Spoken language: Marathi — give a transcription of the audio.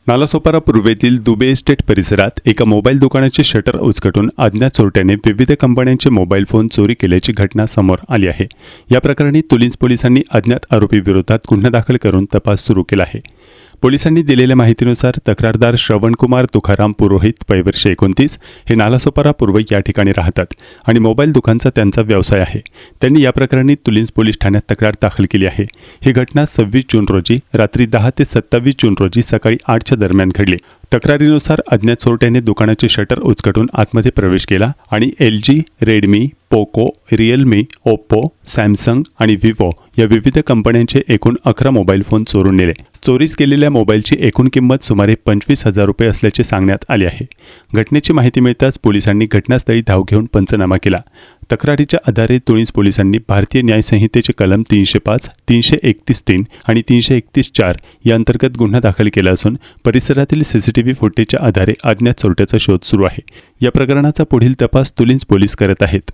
नालासोपारा पूर्वेतील दुबे इस्टेट परिसरात एका मोबाईल दुकानाचे शटर उचकटून अज्ञात चोरट्याने विविध कंपन्यांचे मोबाईल फोन चोरी केल्याची घटना समोर आली आहे। या प्रकरणी तुलिंज पोलिसांनी अज्ञात आरोपी विरोधात गुन्हा दाखल करून तपास सुरू केला आहे। पोलिसांनी दिलेल्या माहितीनुसार तक्रारदार श्रवणकुमार तुकाराम पुरोहित वय वर्ष 29 हे नालासोपारा पूर्व या ठिकाणी राहतात आणि मोबाईल दुकानचा त्यांचा व्यवसाय आहे। त्यांनी या प्रकरणी तुलिंज पोलीस ठाण्यात तक्रार दाखल केली आहे। ही घटना 26 जून रोजी रात्री 10 ते 27 जून रोजी सकाळी 8च्या दरम्यान घडली। तक्रारीनुसार अज्ञात चोरट्याने दुकानाचे शटर उचकटून आतमध्ये प्रवेश केला आणि LG, Redmi, Poco, Realme, Oppo, Samsung आणि विवो या विविध कंपन्यांचे एकूण 11 मोबाईल फोन चोरून नेले। चोरीस गेलेल्या मोबाईलची एकूण किंमत सुमारे 25,000 रुपये असल्याचे सांगण्यात आले आहे। घटनेची माहिती मिळताच पोलिसांनी घटनास्थळी धाव घेऊन पंचनामा केला। तक्रारीच्या आधारे तुलिंज पोलिसांनी भारतीय न्याय संहितेचे कलम 305, 331(3) आणि 331(4) या अंतर्गत गुन्हा दाखल केला असून परिसरातील CCTV फुटेजच्या आधारे अज्ञात चोरट्याचा शोध सुरू आहे। या प्रकरणाचा पुढील तपास तुलिंज पोलीस करत आहेत।